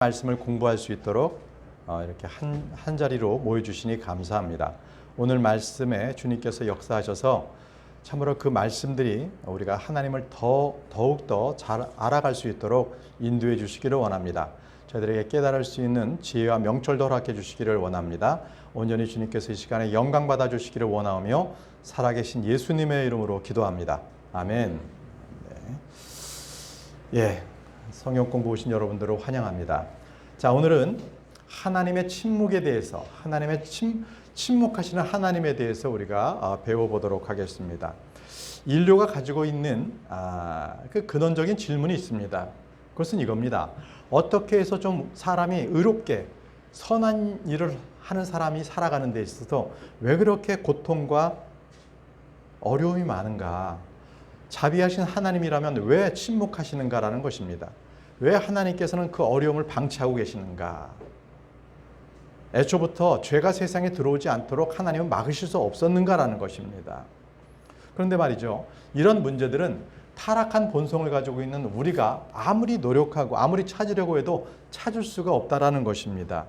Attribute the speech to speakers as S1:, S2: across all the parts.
S1: 말씀을 공부할 수 있도록 이렇게 한 자리로 모여주시니 감사합니다. 오늘 말씀에 주님께서 역사하셔서 참으로 그 말씀들이 우리가 하나님을 더욱더 잘 알아갈 수 있도록 인도해 주시기를 원합니다. 저희들에게 깨달을 수 있는 지혜와 명철도 허락해 주시기를 원합니다. 온전히 주님께서 이 시간에 영광 받아 주시기를 원하며 살아계신 예수님의 이름으로 기도합니다. 아멘. 네. 성경 공부 오신 여러분들을 환영합니다. 자, 오늘은 하나님의 침묵에 대해서, 하나님의 침묵하시는 하나님에 대해서 우리가 배워보도록 하겠습니다. 인류가 가지고 있는 그 근원적인 질문이 있습니다. 그것은 이겁니다. 어떻게 해서 좀 사람이 의롭게 선한 일을 하는 사람이 살아가는 데 있어서 왜 그렇게 고통과 어려움이 많은가? 자비하신 하나님이라면 왜 침묵하시는가라는 것입니다. 왜 하나님께서는 그 어려움을 방치하고 계시는가? 애초부터 죄가 세상에 들어오지 않도록 하나님은 막으실 수 없었는가라는 것입니다. 그런데 말이죠, 이런 문제들은 타락한 본성을 가지고 있는 우리가 아무리 노력하고 아무리 찾으려고 해도 찾을 수가 없다라는 것입니다.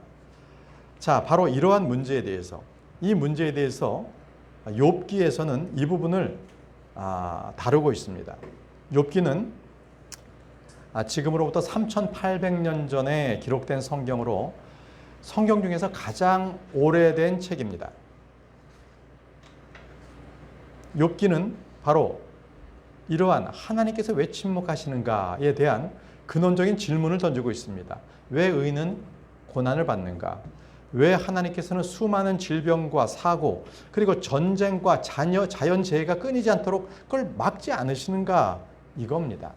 S1: 자, 바로 이러한 문제에 대해서, 이 문제에 대해서 욥기에서는 이 부분을 다루고 있습니다. 욥기는 지금으로부터 3800년 전에 기록된 성경으로 성경 중에서 가장 오래된 책입니다. 욥기는 바로 이러한 하나님께서 왜 침묵하시는가에 대한 근원적인 질문을 던지고 있습니다. 왜 의인은 고난을 받는가? 왜 하나님께서는 수많은 질병과 사고 그리고 전쟁과 자연재해가 끊이지 않도록 그걸 막지 않으시는가? 이겁니다.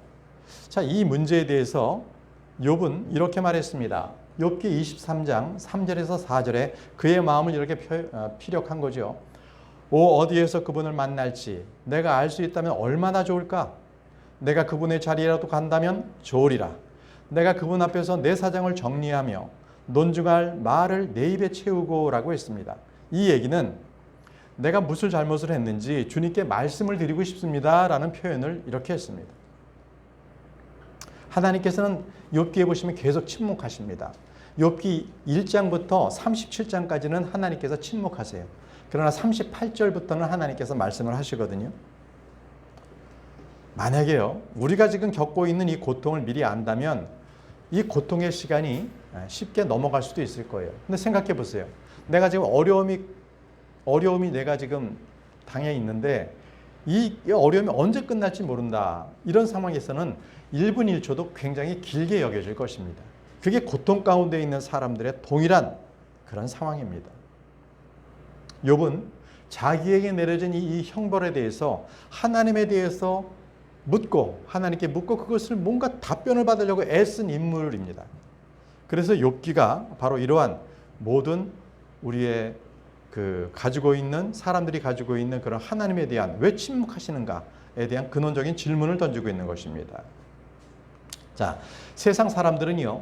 S1: 자, 이 문제에 대해서 욥은 이렇게 말했습니다. 욥기 23장 3절에서 4절에 그의 마음을 이렇게 피력한 거죠. 오, 어디에서 그분을 만날지 내가 알 수 있다면 얼마나 좋을까? 내가 그분의 자리라도 간다면 좋으리라. 내가 그분 앞에서 내 사정을 정리하며 논증할 말을 내 입에 채우고 라고 했습니다. 이 얘기는 내가 무슨 잘못을 했는지 주님께 말씀을 드리고 싶습니다 라는 표현을 이렇게 했습니다. 하나님께서는 욥기에 보시면 계속 침묵하십니다. 욥기 1장부터 37장까지는 하나님께서 침묵하세요. 그러나 38절부터는 하나님께서 말씀을 하시거든요. 만약에요, 우리가 지금 겪고 있는 이 고통을 미리 안다면 이 고통의 시간이 쉽게 넘어갈 수도 있을 거예요. 근데 생각해 보세요. 내가 지금 어려움이 내가 지금 당해 있는데 이 어려움이 언제 끝날지 모른다. 이런 상황에서는 1분 1초도 굉장히 길게 여겨질 것입니다. 그게 고통 가운데 있는 사람들의 동일한 그런 상황입니다. 욥은 자기에게 내려진 이 형벌에 대해서 하나님에 대해서 하나님께 묻고 그것을 뭔가 답변을 받으려고 애쓴 인물입니다. 그래서 욥기가 바로 이러한 모든 우리의 사람들이 가지고 있는 그런 하나님에 대한 왜 침묵하시는가에 대한 근원적인 질문을 던지고 있는 것입니다. 자, 세상 사람들은요,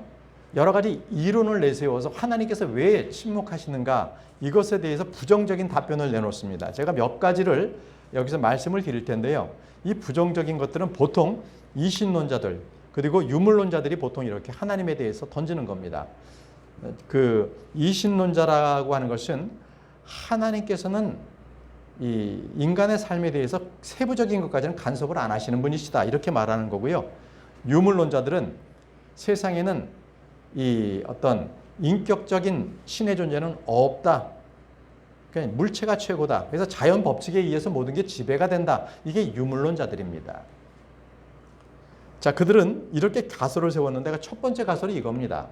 S1: 여러 가지 이론을 내세워서 하나님께서 왜 침묵하시는가 이것에 대해서 부정적인 답변을 내놓습니다. 제가 몇 가지를 여기서 말씀을 드릴 텐데요. 이 부정적인 것들은 보통 이신론자들 그리고 유물론자들이 보통 이렇게 하나님에 대해서 던지는 겁니다. 그 이신론자라고 하는 것은 하나님께서는 이 인간의 삶에 대해서 세부적인 것까지는 간섭을 안 하시는 분이시다 이렇게 말하는 거고요. 유물론자들은 세상에는 이 어떤 인격적인 신의 존재는 없다. 그러니까 물체가 최고다. 그래서 자연 법칙에 의해서 모든 게 지배가 된다. 이게 유물론자들입니다. 자, 그들은 이렇게 가설을 세웠는데 첫 번째 가설이 이겁니다.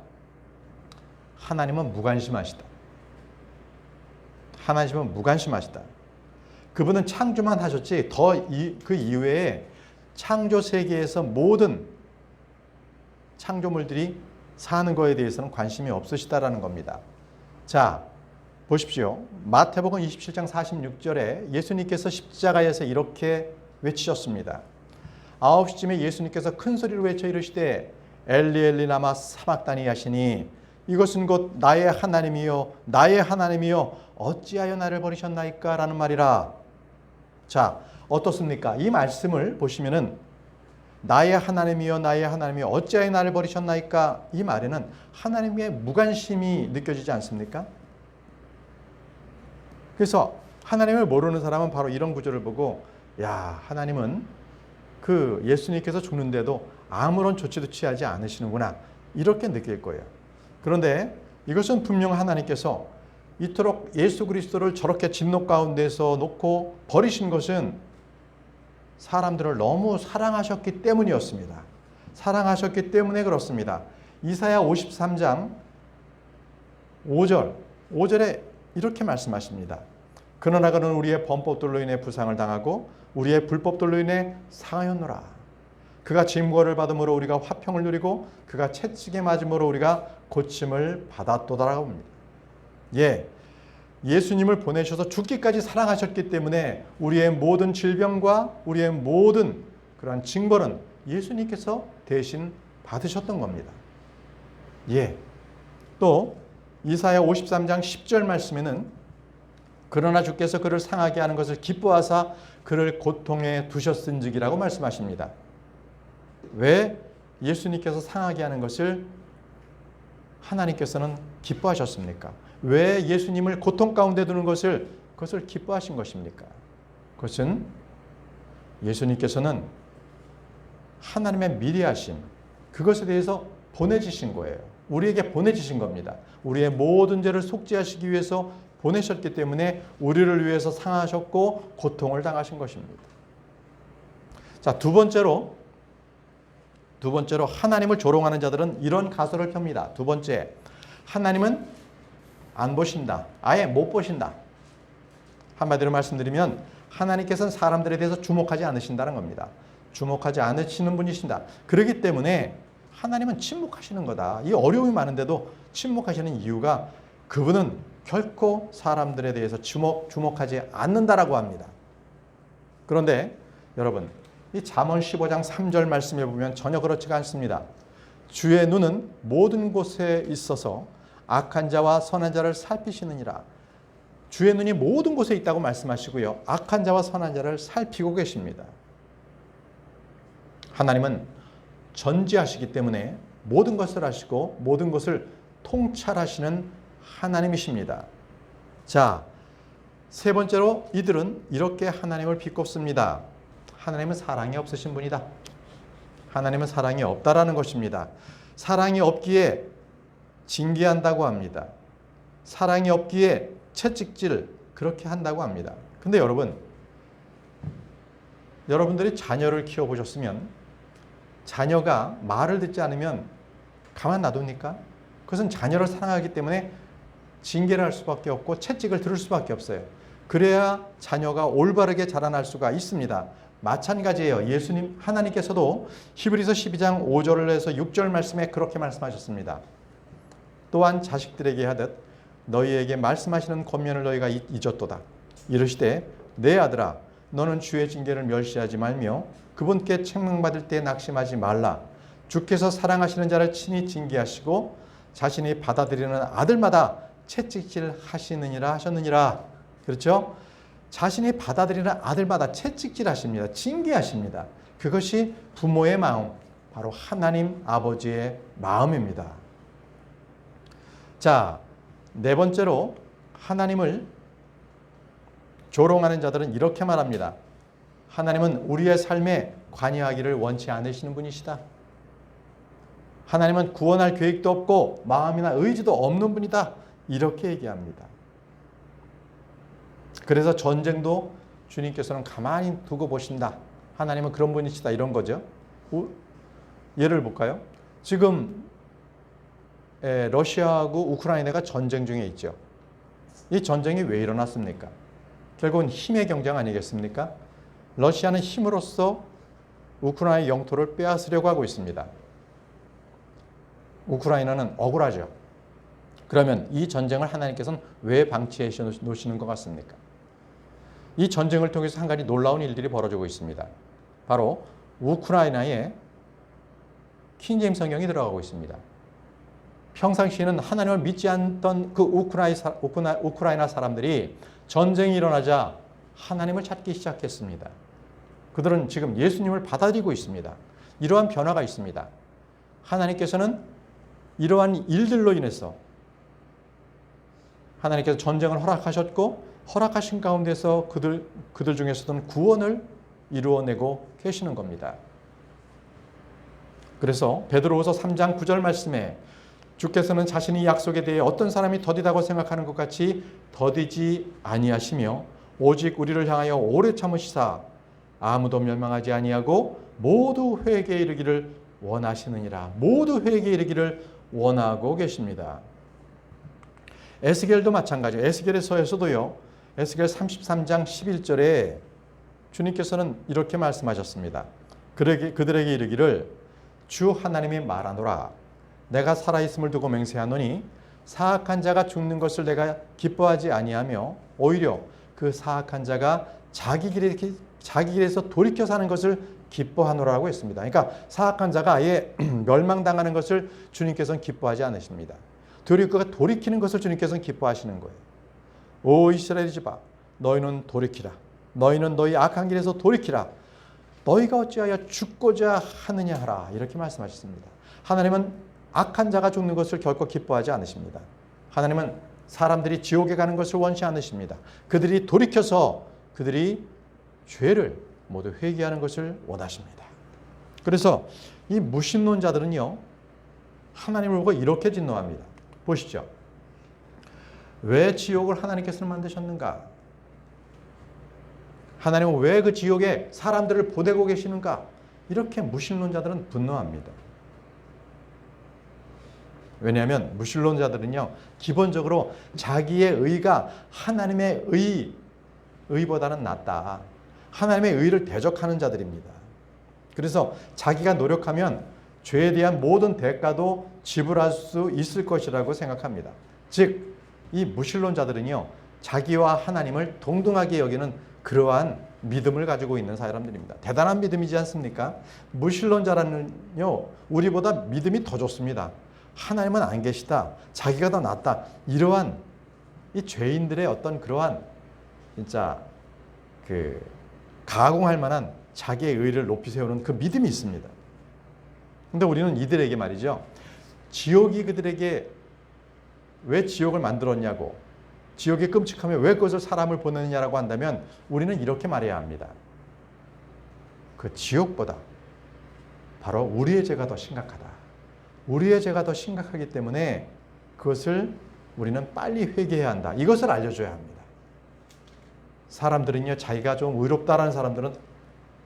S1: 하나님은 무관심하시다. 하나님은 무관심하시다. 그분은 창조만 하셨지 그 이외에 창조 세계에서 모든 창조물들이 사는 거에 대해서는 관심이 없으시다라는 겁니다. 자, 보십시오. 마태복음 27장 46절에 예수님께서 십자가에서 이렇게 외치셨습니다. 9시쯤에 예수님께서 큰 소리로 외쳐 이르시되 엘리 엘리 라마 사박다니 하시니 이것은 곧 나의 하나님이요 나의 하나님이요 어찌하여 나를 버리셨나이까 라는 말이라. 자, 어떻습니까? 이 말씀을 보시면은 나의 하나님이여 나의 하나님이여 어찌하여 나를 버리셨나이까? 이 말에는 하나님의 무관심이 느껴지지 않습니까? 그래서 하나님을 모르는 사람은 바로 이런 구절을 보고 야, 하나님은 그 예수님께서 죽는데도 아무런 조치도 취하지 않으시는구나 이렇게 느낄 거예요. 그런데 이것은 분명 하나님께서 이토록 예수 그리스도를 저렇게 진노 가운데서 놓고 버리신 것은 사람들을 너무 사랑하셨기 때문이었습니다. 사랑하셨기 때문에 그렇습니다. 이사야 53장 5절에 이렇게 말씀하십니다. 그러나 그는 우리의 범법들로 인해 부상을 당하고 우리의 불법들로 인해 상하였노라. 그가 징벌을 받음으로 우리가 화평을 누리고 그가 채찍에 맞음으로 우리가 고침을 받았도다라고 합니다. 예, 예수님을 보내셔서 죽기까지 사랑하셨기 때문에 우리의 모든 질병과 우리의 모든 그러한 징벌은 예수님께서 대신 받으셨던 겁니다. 예, 또 이사야 53장 10절 말씀에는 그러나 주께서 그를 상하게 하는 것을 기뻐하사 그를 고통에 두셨은즉이라고 말씀하십니다. 왜 예수님께서 상하게 하는 것을 하나님께서는 기뻐하셨습니까? 왜 예수님을 고통 가운데 두는 그것을 기뻐하신 것입니까? 그것은 예수님께서는 하나님의 미리하심, 그것에 대해서 보내주신 거예요. 우리에게 보내주신 겁니다. 우리의 모든 죄를 속죄하시기 위해서 보내셨기 때문에 우리를 위해서 상하셨고 고통을 당하신 것입니다. 자, 두 번째로 하나님을 조롱하는 자들은 이런 가설을 펴니다. 두 번째, 하나님은 안 보신다. 아예 못 보신다. 한마디로 말씀드리면 하나님께서는 사람들에 대해서 주목하지 않으신다는 겁니다. 주목하지 않으시는 분이신다. 그렇기 때문에 하나님은 침묵하시는 거다. 이 어려움이 많은데도 침묵하시는 이유가 그분은 결코 사람들에 대해서 주목하지 않는다라고 합니다. 그런데 여러분, 이 잠언 15장 3절 말씀에 보면 전혀 그렇지가 않습니다. 주의 눈은 모든 곳에 있어서 악한 자와 선한 자를 살피시느니라. 주의 눈이 모든 곳에 있다고 말씀하시고요. 악한 자와 선한 자를 살피고 계십니다. 하나님은 전지하시기 때문에 모든 것을 아시고 모든 것을 통찰하시는 하나님이십니다. 자, 세 번째로 이들은 이렇게 하나님을 비꼽습니다. 하나님은 사랑이 없으신 분이다. 하나님은 사랑이 없다라는 것입니다. 사랑이 없기에 징계한다고 합니다. 사랑이 없기에 채찍질 그렇게 한다고 합니다. 근데 여러분들이 자녀를 키워보셨으면 자녀가 말을 듣지 않으면 가만 놔둡니까? 그것은 자녀를 사랑하기 때문에 징계를 할 수밖에 없고 채찍을 들을 수밖에 없어요. 그래야 자녀가 올바르게 자라날 수가 있습니다. 마찬가지예요. 하나님께서도 히브리서 12장 5절에서 6절 말씀에 그렇게 말씀하셨습니다. 또한 자식들에게 하듯 너희에게 말씀하시는 권면을 너희가 잊었도다. 이르시되 내 아들아 너는 주의 징계를 멸시하지 말며 그분께 책망받을 때 낙심하지 말라. 주께서 사랑하시는 자를 친히 징계하시고 자신이 받아들이는 아들마다 채찍질 하시느니라 하셨느니라. 그렇죠? 자신이 받아들이는 아들마다 채찍질 하십니다. 징계하십니다. 그것이 부모의 마음, 바로 하나님 아버지의 마음입니다. 자, 네 번째로 하나님을 조롱하는 자들은 이렇게 말합니다. 하나님은 우리의 삶에 관여하기를 원치 않으시는 분이시다. 하나님은 구원할 계획도 없고 마음이나 의지도 없는 분이다. 이렇게 얘기합니다. 그래서 전쟁도 주님께서는 가만히 두고 보신다. 하나님은 그런 분이시다. 이런 거죠. 예를 볼까요? 지금 러시아하고 우크라이나가 전쟁 중에 있죠. 이 전쟁이 왜 일어났습니까? 결국은 힘의 경쟁 아니겠습니까? 러시아는 힘으로써 우크라이나의 영토를 빼앗으려고 하고 있습니다. 우크라이나는 억울하죠. 그러면 이 전쟁을 하나님께서는 왜 방치해 놓으시는 것 같습니까? 이 전쟁을 통해서 한 가지 놀라운 일들이 벌어지고 있습니다. 바로 우크라이나에 킹제임스 성경이 들어가고 있습니다. 평상시에는 하나님을 믿지 않던 그 우크라이나 사람들이 전쟁이 일어나자 하나님을 찾기 시작했습니다. 그들은 지금 예수님을 받아들이고 있습니다. 이러한 변화가 있습니다. 하나님께서는 이러한 일들로 인해서 하나님께서 전쟁을 허락하셨고 허락하신 가운데서 그들 중에서는 구원을 이루어내고 계시는 겁니다. 그래서 베드로후서 3장 9절 말씀에 주께서는 자신이 약속에 대해 어떤 사람이 더디다고 생각하는 것 같이 더디지 아니하시며 오직 우리를 향하여 오래 참으시사 아무도 멸망하지 아니하고 모두 회개에 이르기를 원하시느니라. 모두 회개에 이르기를 원하고 계십니다. 에스겔도 마찬가지예요. 에스겔에서도요. 에스겔 33장 11절에 주님께서는 이렇게 말씀하셨습니다. 그들에게 이르기를 주 하나님이 말하노라. 내가 살아있음을 두고 맹세하노니 사악한 자가 죽는 것을 내가 기뻐하지 아니하며 오히려 그 사악한 자가 자기 길에서 돌이켜 사는 것을 기뻐하노라고 했습니다. 그러니까 사악한 자가 아예 멸망당하는 것을 주님께서는 기뻐하지 않으십니다. 그가 돌이키는 것을 주님께서는 기뻐하시는 거예요. 오 이스라엘 집아, 너희는 돌이키라. 너희는 너희 악한 길에서 돌이키라. 너희가 어찌하여 죽고자 하느냐 하라. 이렇게 말씀하셨습니다. 하나님은 악한 자가 죽는 것을 결코 기뻐하지 않으십니다. 하나님은 사람들이 지옥에 가는 것을 원치 않으십니다. 그들이 돌이켜서 그들이 죄를 모두 회개하는 것을 원하십니다. 그래서 이 무신론자들은요, 하나님을 보고 이렇게 진노합니다. 보시죠. 왜 지옥을 하나님께서는 만드셨는가? 하나님은 왜 그 지옥에 사람들을 보내고 계시는가? 이렇게 무신론자들은 분노합니다. 왜냐하면 무신론자들은요, 기본적으로 자기의 의가 하나님의 의보다는 낫다. 하나님의 의를 대적하는 자들입니다. 그래서 자기가 노력하면 죄에 대한 모든 대가도 지불할 수 있을 것이라고 생각합니다. 즉, 이 무신론자들은요, 자기와 하나님을 동등하게 여기는 그러한 믿음을 가지고 있는 사람들입니다. 대단한 믿음이지 않습니까? 무신론자라는요, 우리보다 믿음이 더 좋습니다. 하나님은 안 계시다. 자기가 더 낫다. 이러한 이 죄인들의 어떤 그러한 진짜 가공할 만한 자기의 의를 높이 세우는 그 믿음이 있습니다. 근데 우리는 이들에게 말이죠. 지옥이 그들에게 왜 지옥을 만들었냐고, 지옥이 끔찍하며 왜 그것을 사람을 보내느냐라고 한다면 우리는 이렇게 말해야 합니다. 그 지옥보다 바로 우리의 죄가 더 심각하다. 우리의 죄가 더 심각하기 때문에 그것을 우리는 빨리 회개해야 한다. 이것을 알려줘야 합니다. 사람들은요, 자기가 좀 의롭다라는 사람들은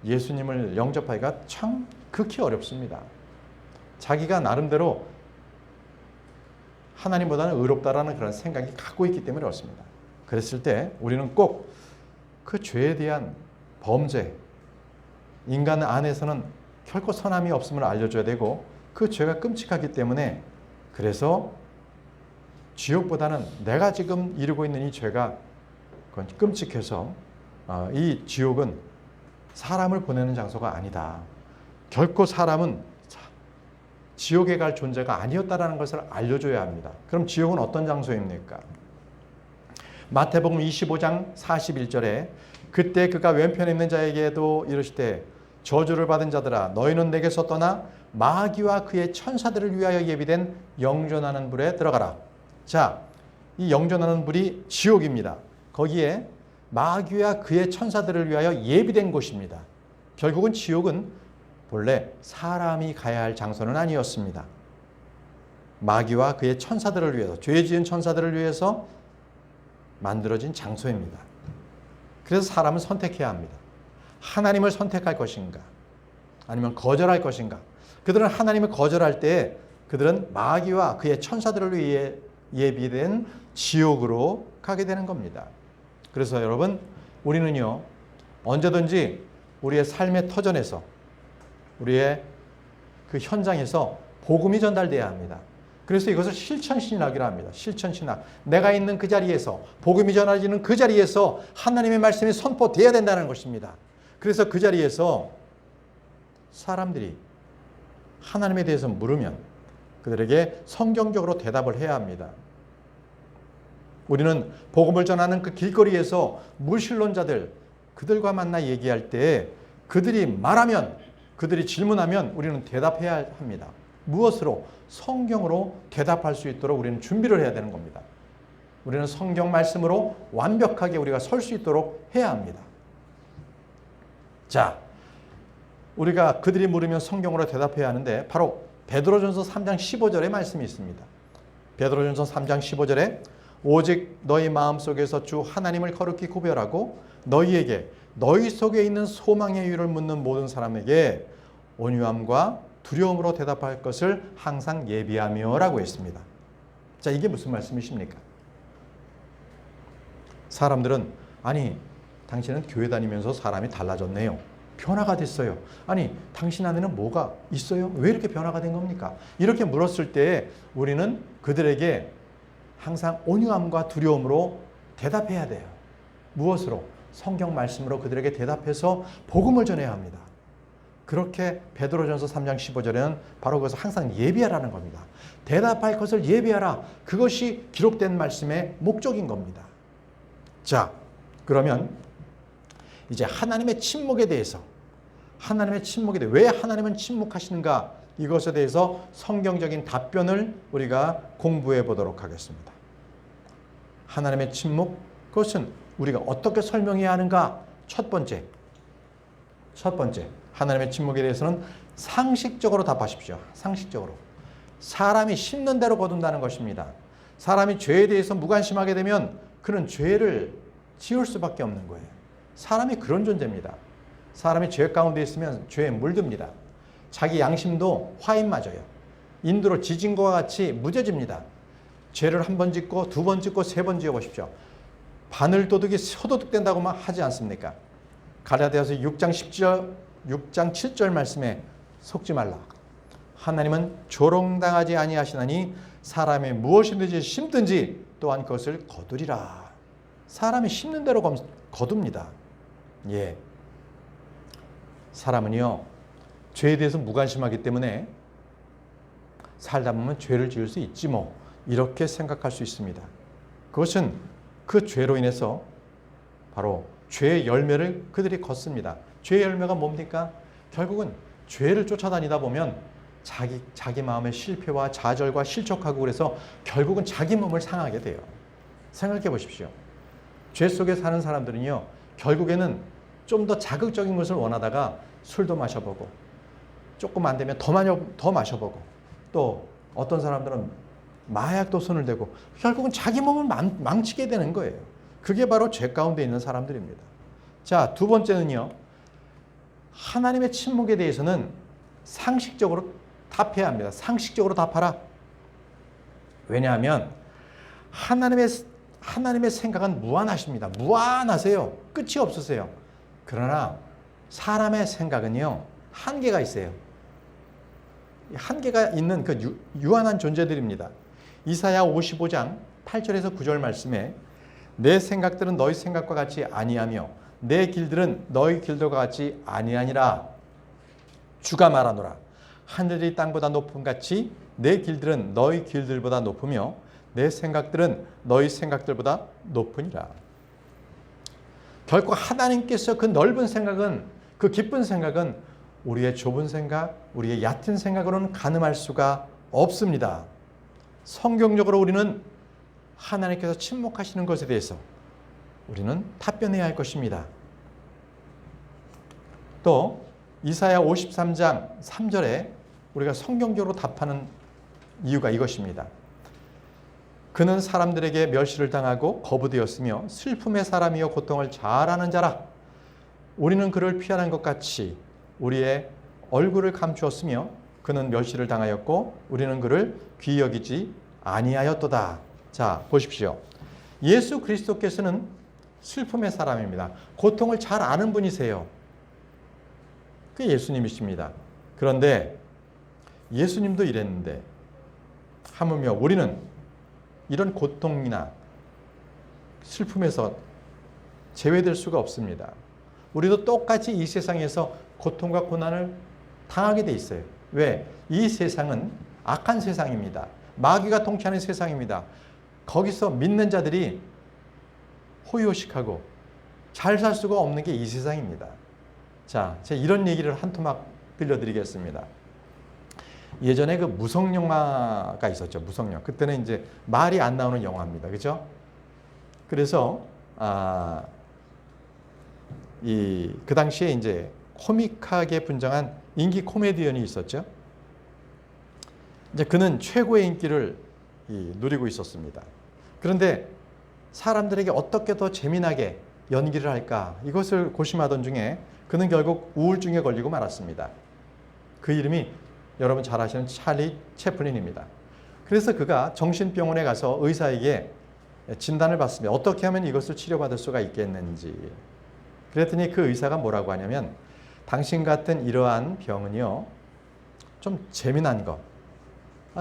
S1: 예수님을 영접하기가 참 극히 어렵습니다. 자기가 나름대로 하나님보다는 의롭다라는 그런 생각이 갖고 있기 때문에 그렇습니다. 그랬을 때 우리는 꼭 그 죄에 대한 범죄, 인간 안에서는 결코 선함이 없음을 알려줘야 되고 그 죄가 끔찍하기 때문에 그래서 지옥보다는 내가 지금 이루고 있는 이 죄가 그건 끔찍해서 이 지옥은 사람을 보내는 장소가 아니다. 결코 사람은 지옥에 갈 존재가 아니었다라는 것을 알려줘야 합니다. 그럼 지옥은 어떤 장소입니까? 마태복음 25장 41절에 그때 그가 왼편에 있는 자에게도 이르시되 저주를 받은 자들아 너희는 내게서 떠나 마귀와 그의 천사들을 위하여 예비된 영존하는 불에 들어가라. 자, 이 영존하는 불이 지옥입니다. 거기에 마귀와 그의 천사들을 위하여 예비된 곳입니다. 결국은 지옥은 본래 사람이 가야 할 장소는 아니었습니다. 마귀와 그의 천사들을 위해서, 죄 지은 천사들을 위해서 만들어진 장소입니다. 그래서 사람은 선택해야 합니다. 하나님을 선택할 것인가? 아니면 거절할 것인가? 그들은 하나님을 거절할 때 그들은 마귀와 그의 천사들을 위해 예비된 지옥으로 가게 되는 겁니다. 그래서 여러분, 우리는요, 언제든지 우리의 삶의 터전에서, 우리의 그 현장에서 복음이 전달돼야 합니다. 그래서 이것을 실천신학이라 합니다. 실천신학. 내가 있는 그 자리에서, 복음이 전해지는 그 자리에서 하나님의 말씀이 선포돼야 된다는 것입니다. 그래서 그 자리에서 사람들이 하나님에 대해서 물으면 그들에게 성경적으로 대답을 해야 합니다. 우리는 복음을 전하는 그 길거리에서 무신론자들, 그들과 만나 얘기할 때 그들이 말하면 그들이 질문하면 우리는 대답해야 합니다. 무엇으로? 성경으로 대답할 수 있도록 우리는 준비를 해야 되는 겁니다. 우리는 성경 말씀으로 완벽하게 우리가 설 수 있도록 해야 합니다. 자, 우리가 그들이 물으면 성경으로 대답해야 하는데 바로 베드로전서 3장 15절의 말씀이 있습니다. 베드로전서 3장 15절에 오직 너희 마음속에서 주 하나님을 거룩히 구별하고 너희에게 너희 속에 있는 소망의 이유를 묻는 모든 사람에게 온유함과 두려움으로 대답할 것을 항상 예비하며 라고 했습니다. 자, 이게 무슨 말씀이십니까? 사람들은 아니 당신은 교회 다니면서 사람이 달라졌네요. 변화가 됐어요. 아니 당신 안에는 뭐가 있어요? 왜 이렇게 변화가 된 겁니까? 이렇게 물었을 때 우리는 그들에게 항상 온유함과 두려움으로 대답해야 돼요. 무엇으로? 성경 말씀으로 그들에게 대답해서 복음을 전해야 합니다. 그렇게 베드로전서 3장 15절에는 바로 그것을 항상 예비하라는 겁니다. 대답할 것을 예비하라. 그것이 기록된 말씀의 목적인 겁니다. 자, 그러면 이제 하나님의 침묵에 대해서 왜 하나님은 침묵하시는가 이것에 대해서 성경적인 답변을 우리가 공부해 보도록 하겠습니다. 하나님의 침묵, 그것은 우리가 어떻게 설명해야 하는가? 첫 번째 하나님의 침묵에 대해서는 상식적으로 답하십시오. 상식적으로. 사람이 심는 대로 거둔다는 것입니다. 사람이 죄에 대해서 무관심하게 되면 그는 죄를 지을 수밖에 없는 거예요. 사람이 그런 존재입니다. 사람이 죄 가운데 있으면 죄에 물듭니다. 자기 양심도 화인 맞아요. 인도로 지진 것과 같이 무뎌집니다. 죄를 한 번 짓고 두 번 짓고 세 번 지어보십시오. 바늘도둑이 소도둑된다고만 하지 않습니까? 갈라디아서 6장 7절 말씀에 속지 말라. 하나님은 조롱당하지 아니하시나니 사람이 무엇이든지 심든지 또한 그것을 거두리라. 사람이 심는 대로 거둡니다. 예. 사람은요, 죄에 대해서 무관심하기 때문에 살다 보면 죄를 지을 수 있지 뭐, 이렇게 생각할 수 있습니다. 그것은 그 죄로 인해서 바로 죄의 열매를 그들이 걷습니다. 죄의 열매가 뭡니까? 결국은 죄를 쫓아다니다 보면 자기 마음의 실패와 좌절과 실족하고 그래서 결국은 자기 몸을 상하게 돼요. 생각해 보십시오. 죄 속에 사는 사람들은요, 결국에는 좀 더 자극적인 것을 원하다가 술도 마셔보고 조금 안 되면 더 마셔보고 또 어떤 사람들은 마약도 손을 대고 결국은 자기 몸을 망치게 되는 거예요. 그게 바로 죄 가운데 있는 사람들입니다. 자, 두 번째는요, 하나님의 침묵에 대해서는 상식적으로 답해야 합니다. 상식적으로 답하라. 왜냐하면 하나님의 생각은 무한하십니다. 무한하세요. 끝이 없으세요. 그러나 사람의 생각은요, 한계가 있어요. 한계가 있는 그 유한한 존재들입니다. 이사야 55장 8절에서 9절 말씀에 내 생각들은 너희 생각과 같이 아니하며 내 길들은 너희 길들과 같이 아니하니라. 주가 말하노라. 하늘이 땅보다 높음 같이 내 길들은 너희 길들보다 높으며 내 생각들은 너희 생각들보다 높으니라. 결코 하나님께서 그 넓은 생각은, 그 깊은 생각은 우리의 좁은 생각, 우리의 얕은 생각으로는 가늠할 수가 없습니다. 성경적으로 우리는 하나님께서 침묵하시는 것에 대해서 우리는 답변해야 할 것입니다. 또 이사야 53장 3절에 우리가 성경적으로 답하는 이유가 이것입니다. 그는 사람들에게 멸시를 당하고 거부되었으며 슬픔의 사람이여 고통을 잘 아는 자라. 우리는 그를 피하는 것 같이 우리의 얼굴을 감추었으며 그는 멸시를 당하였고 우리는 그를 귀히 여기지 아니하였도다. 자, 보십시오. 예수 그리스도께서는 슬픔의 사람입니다. 고통을 잘 아는 분이세요. 그게 예수님이십니다. 그런데 예수님도 이랬는데 하물며 우리는 이런 고통이나 슬픔에서 제외될 수가 없습니다. 우리도 똑같이 이 세상에서 고통과 고난을 당하게 돼 있어요. 왜? 이 세상은 악한 세상입니다. 마귀가 통치하는 세상입니다. 거기서 믿는 자들이 호요식하고 잘 살 수가 없는 게 이 세상입니다. 자, 제가 이런 얘기를 한 토막 들려드리겠습니다. 예전에 그 무성 영화가 있었죠. 무성 영화. 그때는 이제 말이 안 나오는 영화입니다. 그죠? 그래서 그 당시에 이제 코믹하게 분장한 인기 코미디언이 있었죠. 이제 그는 최고의 인기를 누리고 있었습니다. 그런데 사람들에게 어떻게 더 재미나게 연기를 할까 이것을 고심하던 중에 그는 결국 우울증에 걸리고 말았습니다. 그 이름이 여러분 잘 아시는 찰리 채플린입니다. 그래서 그가 정신병원에 가서 의사에게 진단을 받습니다. 어떻게 하면 이것을 치료받을 수가 있겠는지. 그랬더니 그 의사가 뭐라고 하냐면 당신 같은 이러한 병은요 좀 재미난 것,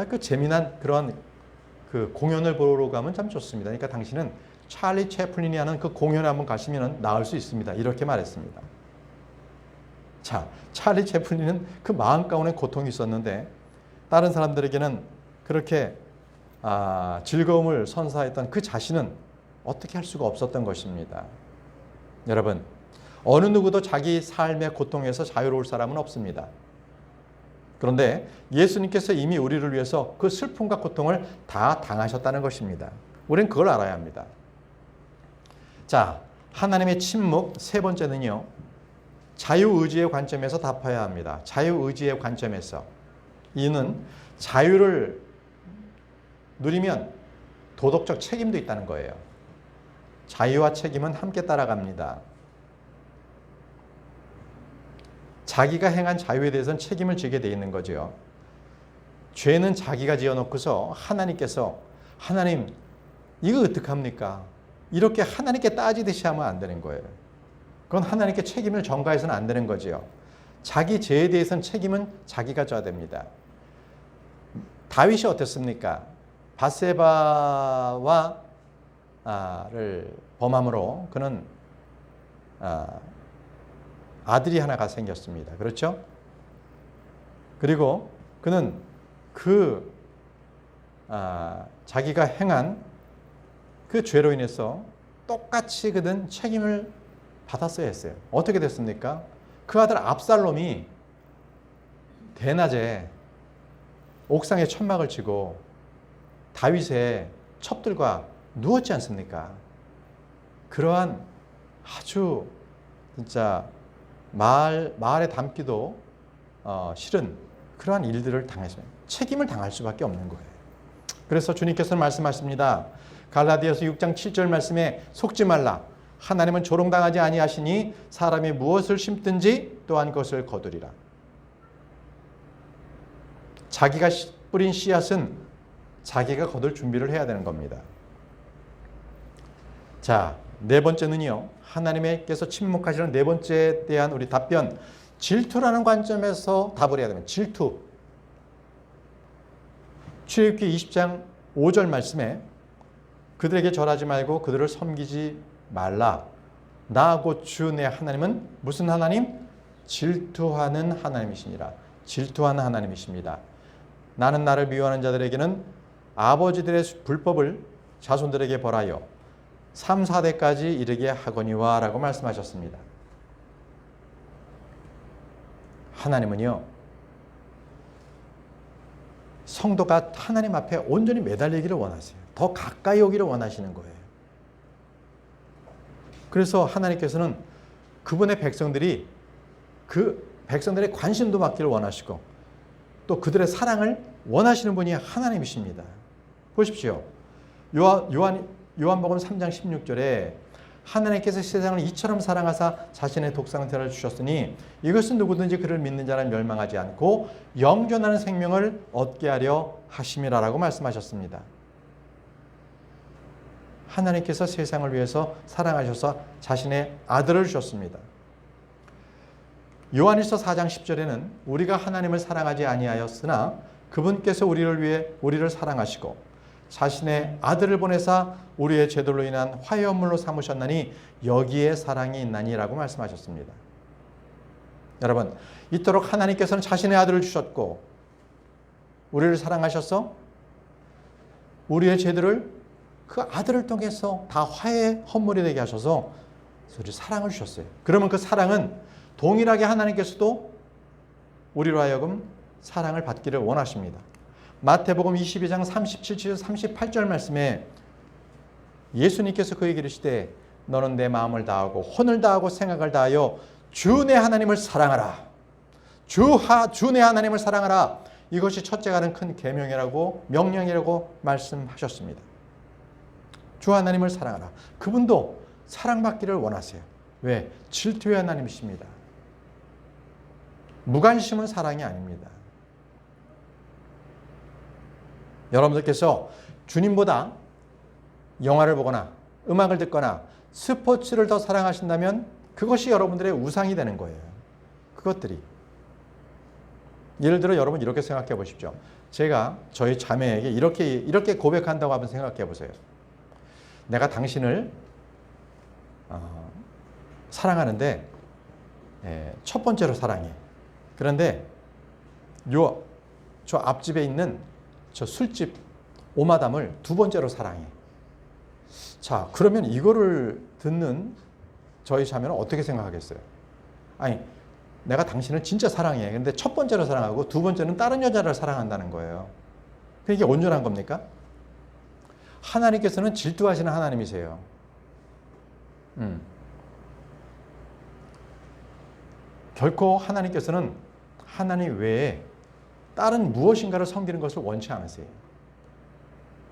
S1: 그 재미난 그런 그 공연을 보러 가면 참 좋습니다. 그러니까 당신은 찰리 채플린이 하는 그 공연에 한번 가시면 나을 수 있습니다. 이렇게 말했습니다. 자, 찰리 채플린은 그 마음 가운데 고통이 있었는데 다른 사람들에게는 그렇게 즐거움을 선사했던 그 자신은 어떻게 할 수가 없었던 것입니다. 여러분, 어느 누구도 자기 삶의 고통에서 자유로울 사람은 없습니다. 그런데 예수님께서 이미 우리를 위해서 그 슬픔과 고통을 다 당하셨다는 것입니다. 우리는 그걸 알아야 합니다. 자, 하나님의 침묵 세 번째는요. 자유의지의 관점에서 답해야 합니다. 자유의지의 관점에서. 이는 자유를 누리면 도덕적 책임도 있다는 거예요. 자유와 책임은 함께 따라갑니다. 자기가 행한 자유에 대해서는 책임을 지게 돼 있는 거죠. 죄는 자기가 지어놓고서 하나님께서 하나님 이거 어떡합니까? 이렇게 하나님께 따지듯이 하면 안 되는 거예요. 그건 하나님께 책임을 전가해서는 안 되는 거지요. 자기 죄에 대해서는 책임은 자기가 져야 됩니다. 다윗이 어땠습니까? 밧세바와 를 범함으로 그는 아들이 하나가 생겼습니다. 그렇죠? 그리고 그는 자기가 행한 그 죄로 인해서 똑같이 그는 책임을 받았어야 했어요. 어떻게 됐습니까? 그 아들 압살롬이 대낮에 옥상에 천막을 치고 다윗의 첩들과 누웠지 않습니까? 그러한 아주 진짜 말에 담기도 싫은 그러한 일들을 당했습니다. 책임을 당할 수밖에 없는 거예요. 그래서 주님께서는 말씀하십니다. 갈라디아서 6장 7절 말씀에 속지 말라. 하나님은 조롱당하지 아니하시니 사람이 무엇을 심든지 또한 그것을 거두리라. 자기가 뿌린 씨앗은 자기가 거둘 준비를 해야 되는 겁니다. 자, 네 번째는요. 하나님께서 침묵하시는 네 번째에 대한 우리 답변. 질투라는 관점에서 답을 해야 됩니다. 질투. 출애굽기 20장 5절 말씀에 그들에게 절하지 말고 그들을 섬기지 말라. 나 곧 주 내 하나님은 무슨 하나님? 질투하는 하나님이시니라. 질투하는 하나님이십니다. 나는 나를 미워하는 자들에게는 아버지들의 불법을 자손들에게 벌하여 3, 4대까지 이르게 하거니와 라고 말씀하셨습니다. 하나님은요. 성도가 하나님 앞에 온전히 매달리기를 원하세요. 더 가까이 오기를 원하시는 거예요. 그래서 하나님께서는 그분의 백성들이 그 백성들의 관심도 받기를 원하시고 또 그들의 사랑을 원하시는 분이 하나님이십니다. 보십시오. 요한복음 3장 16절에 하나님께서 세상을 이처럼 사랑하사 자신의 독생자를 주셨으니 이것은 누구든지 그를 믿는 자는 멸망하지 않고 영존하는 생명을 얻게 하려 하심이라라고 말씀하셨습니다. 하나님께서 세상을 위해서 사랑하셔서 자신의 아들을 주셨습니다. 요한일서 4장 10절에는 우리가 하나님을 사랑하지 아니하였으나 그분께서 우리를 위해 우리를 사랑하시고 자신의 아들을 보내사 우리의 죄들로 인한 화해연물로 삼으셨나니 여기에 사랑이 있나니라고 말씀하셨습니다. 여러분, 이토록 하나님께서는 자신의 아들을 주셨고 우리를 사랑하셔서 우리의 죄들을 그 아들을 통해서 다 화해 헌물이 되게 하셔서 우리 사랑을 주셨어요. 그러면 그 사랑은 동일하게 하나님께서도 우리로 하여금 사랑을 받기를 원하십니다. 마태복음 22장 37절 38절 말씀에 예수님께서 그에게 이르시되 너는 내 마음을 다하고 혼을 다하고 생각을 다하여 주 내 하나님을 사랑하라. 주 내 하나님을 사랑하라. 이것이 첫째가 하는 큰 계명이라고 명령이라고 말씀하셨습니다. 주 하나님을 사랑하라. 그분도 사랑받기를 원하세요. 왜? 질투의 하나님이십니다. 무관심은 사랑이 아닙니다. 여러분들께서 주님보다 영화를 보거나 음악을 듣거나 스포츠를 더 사랑하신다면 그것이 여러분들의 우상이 되는 거예요. 그것들이. 예를 들어 여러분 이렇게 생각해 보십시오. 제가 저희 자매에게 이렇게 고백한다고 한번 생각해 보세요. 내가 당신을 사랑하는데 첫 번째로 사랑해. 그런데 저 앞집에 있는 저 술집 오마담을 두 번째로 사랑해. 자, 그러면 이거를 듣는 저희 자매는 어떻게 생각하겠어요? 아니, 내가 당신을 진짜 사랑해. 그런데 첫 번째로 사랑하고 두 번째는 다른 여자를 사랑한다는 거예요. 이게 온전한 겁니까? 하나님께서는 질투하시는 하나님이세요. 결코 하나님께서는 하나님 외에 다른 무엇인가를 섬기는 것을 원치 않으세요.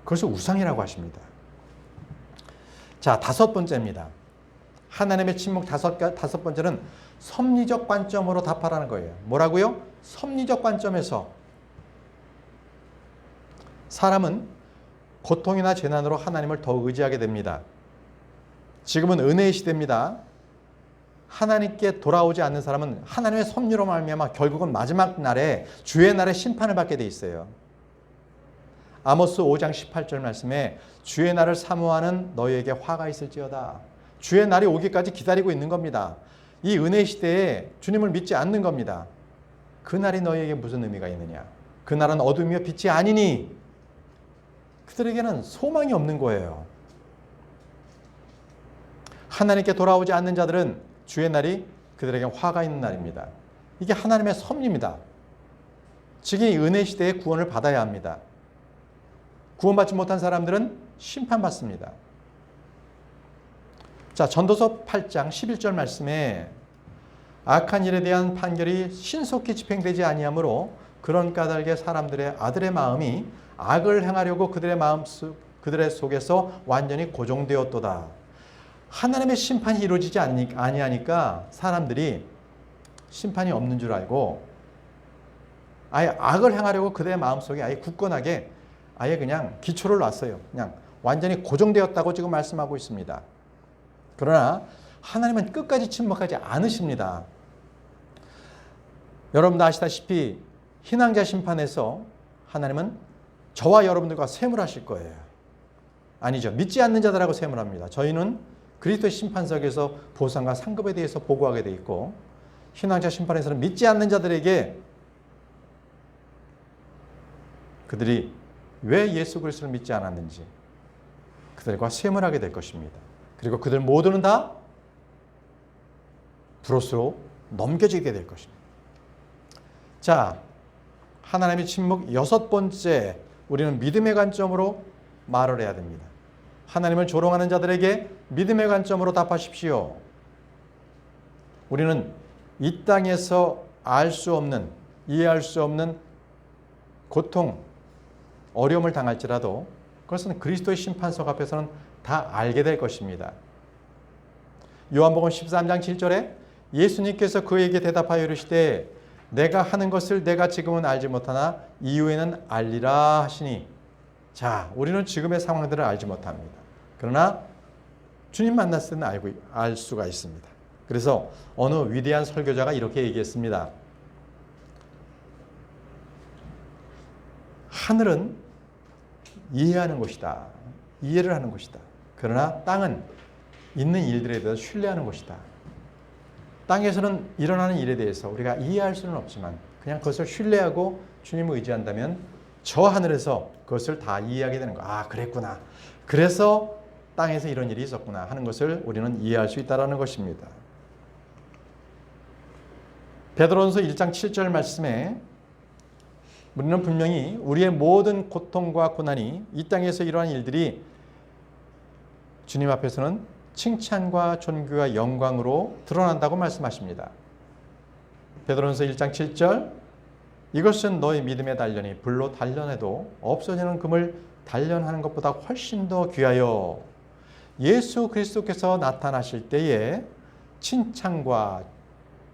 S1: 그것을 우상이라고 하십니다. 자, 다섯 번째입니다. 하나님의 침묵 다섯 번째는 섭리적 관점으로 답하라는 거예요. 뭐라고요? 섭리적 관점에서. 사람은 고통이나 재난으로 하나님을 더 의지하게 됩니다. 지금은 은혜의 시대입니다. 하나님께 돌아오지 않는 사람은 하나님의 섭리로 말미암아 결국은 마지막 날에 주의 날에 심판을 받게 돼 있어요. 아모스 5장 18절 말씀에 주의 날을 사모하는 너희에게 화가 있을지어다. 주의 날이 오기까지 기다리고 있는 겁니다. 이 은혜 시대에 주님을 믿지 않는 겁니다. 그 날이 너희에게 무슨 의미가 있느냐? 그 날은 어둠이며 빛이 아니니 그들에게는 소망이 없는 거예요. 하나님께 돌아오지 않는 자들은 주의 날이 그들에게 화가 있는 날입니다. 이게 하나님의 섭리입니다. 지금 이 은혜 시대에 구원을 받아야 합니다. 구원받지 못한 사람들은 심판받습니다. 자, 전도서 8장 11절 말씀에 악한 일에 대한 판결이 신속히 집행되지 아니하므로 그런 까닭에 사람들의 아들의 마음이 악을 행하려고 그들의 속에서 완전히 고정되었도다. 하나님의 심판이 이루어지지 아니하니까 사람들이 심판이 없는 줄 알고 아예 악을 행하려고 그들의 마음속에 아예 굳건하게 아예 그냥 기초를 놨어요. 그냥 완전히 고정되었다고 지금 말씀하고 있습니다. 그러나 하나님은 끝까지 침묵하지 않으십니다. 여러분도 아시다시피 희망자 심판에서 하나님은 저와 여러분들과 쇠물하실 거예요. 아니죠. 믿지 않는 자들하고 쇠물합니다. 저희는 그리스도의 심판석에서 보상과 상급에 대해서 보고하게 돼 있고 희망자 심판에서는 믿지 않는 자들에게 그들이 왜 예수 그리스도를 믿지 않았는지 그들과 쇠물하게 될 것입니다. 그리고 그들 모두는 다 불옷으로 넘겨지게 될 것입니다. 자, 하나님의 침묵 여섯 번째, 우리는 믿음의 관점으로 말을 해야 됩니다. 하나님을 조롱하는 자들에게 믿음의 관점으로 답하십시오. 우리는 이 땅에서 알 수 없는, 이해할 수 없는 고통, 어려움을 당할지라도 그것은 그리스도의 심판석 앞에서는 다 알게 될 것입니다. 요한복음 13장 7절에 예수님께서 그에게 대답하여 이르시되 내가 하는 것을 내가 지금은 알지 못하나 이후에는 알리라 하시니. 자, 우리는 지금의 상황들을 알지 못합니다. 그러나 주님 만났을 때는 알 수가 있습니다. 그래서 어느 위대한 설교자가 이렇게 얘기했습니다. 하늘은 이해하는 곳이다. 이해를 하는 곳이다. 그러나 땅은 있는 일들에 대해서 신뢰하는 곳이다. 땅에서는 일어나는 일에 대해서 우리가 이해할 수는 없지만 그냥 그것을 신뢰하고 주님을 의지한다면 저 하늘에서 그것을 다 이해하게 되는 거. 아, 그랬구나. 그래서 땅에서 이런 일이 있었구나 하는 것을 우리는 이해할 수 있다는 것입니다. 베드로전서 1장 7절 말씀에 우리는 분명히 우리의 모든 고통과 고난이 이 땅에서 이러한 일들이 주님 앞에서는 칭찬과 존귀와 영광으로 드러난다고 말씀하십니다. 베드로전서 1장 7절 이것은 너희 믿음의 단련이 불로 단련해도 없어지는 금을 단련하는 것보다 훨씬 더 귀하여 예수 그리스도께서 나타나실 때에 칭찬과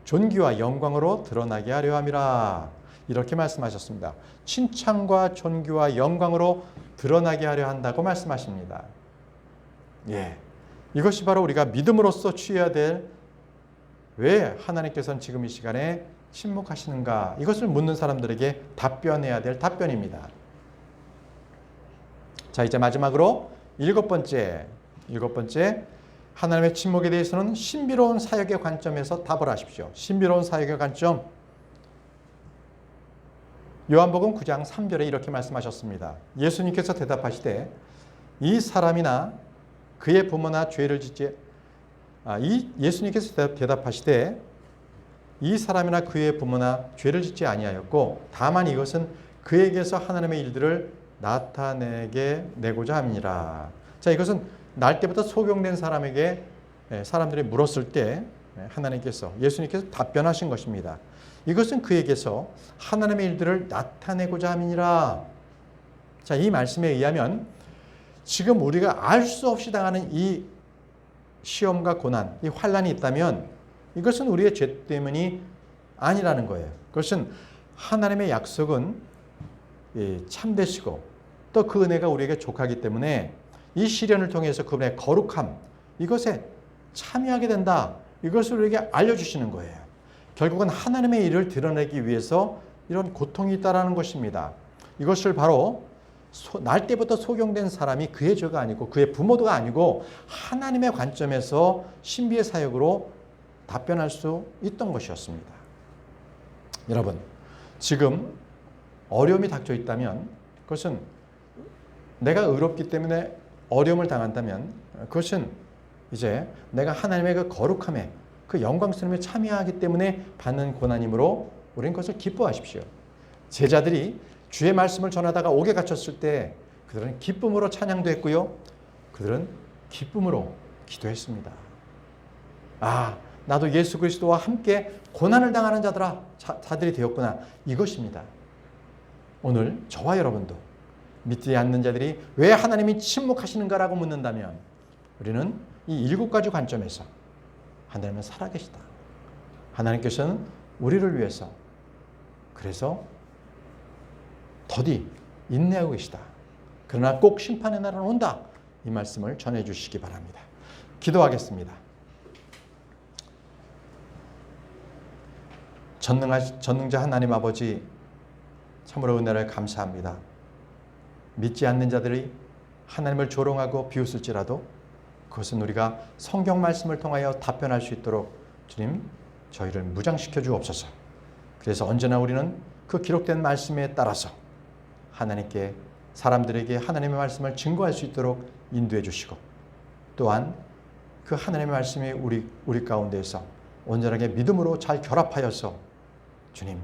S1: 존귀와 영광으로 드러나게 하려 함이라. 이렇게 말씀하셨습니다. 칭찬과 존귀와 영광으로 드러나게 하려 한다고 말씀하십니다. 이것이 바로 우리가 믿음으로써 취해야 될 왜 하나님께서는 지금 이 시간에 침묵하시는가 이것을 묻는 사람들에게 답변해야 될 답변입니다. 자, 이제 마지막으로 일곱 번째 하나님의 침묵에 대해서는 신비로운 사역의 관점에서 답을 하십시오. 신비로운 사역의 관점. 요한복음 9장 3절에 이렇게 말씀하셨습니다. 예수님께서 대답하시되 이 사람이나 그의 부모나 죄를 짓지 예수님께서 대답하시되 이 사람이나 그의 부모나 죄를 짓지 아니하였고 다만 이것은 그에게서 하나님의 일들을 나타내게 내고자 함이니라. 자, 이것은 날 때부터 소경된 사람에게 사람들이 물었을 때 하나님께서 예수님께서 답변하신 것입니다. 이것은 그에게서 하나님의 일들을 나타내고자 함이니라. 자, 이 말씀에 의하면 지금 우리가 알 수 없이 당하는 이 시험과 고난, 이 환난이 있다면 이것은 우리의 죄 때문이 아니라는 거예요. 그것은 하나님의 약속은 참되시고 또 그 은혜가 우리에게 족하기 때문에 이 시련을 통해서 그분의 거룩함, 이것에 참여하게 된다. 이것을 우리에게 알려주시는 거예요. 결국은 하나님의 일을 드러내기 위해서 이런 고통이 있다는 것입니다. 이것을 바로 날 때부터 소경된 사람이 그의 죄가 아니고 그의 부모가 아니고 하나님의 관점에서 신비의 사역으로 답변할 수 있던 것이었습니다. 여러분, 지금 어려움이 닥쳐 있다면 그것은 내가 의롭기 때문에 어려움을 당한다면 그것은 이제 내가 하나님의 그 거룩함에 그 영광스러움에 참여하기 때문에 받는 고난이므로 우리는 그것을 기뻐하십시오. 제자들이 주의 말씀을 전하다가 옥에 갇혔을 때 그들은 기쁨으로 찬양도 했고요. 그들은 기쁨으로 기도했습니다. 아, 나도 예수 그리스도와 함께 고난을 당하는 자들이 되었구나. 이것입니다. 오늘 저와 여러분도 믿지 않는 자들이 왜 하나님이 침묵하시는가라고 묻는다면 우리는 이 7가지 관점에서 하나님은 살아계시다. 하나님께서는 우리를 위해서 그래서 더디 인내하고 계시다. 그러나 꼭 심판의 날은 온다. 이 말씀을 전해주시기 바랍니다. 기도하겠습니다. 전능자 하나님 아버지, 참으로 은혜를 감사합니다. 믿지 않는 자들이 하나님을 조롱하고 비웃을지라도 그것은 우리가 성경 말씀을 통하여 답변할 수 있도록 주님 저희를 무장시켜 주옵소서. 그래서 언제나 우리는 그 기록된 말씀에 따라서 하나님께 사람들에게 하나님의 말씀을 증거할 수 있도록 인도해 주시고 또한 그 하나님의 말씀이 우리 가운데에서 온전하게 믿음으로 잘 결합하여서 주님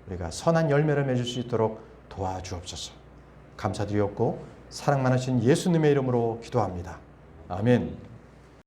S1: 우리가 선한 열매를 맺을 수 있도록 도와주옵소서. 감사드리옵고 사랑 많으신 예수님의 이름으로 기도합니다. 아멘.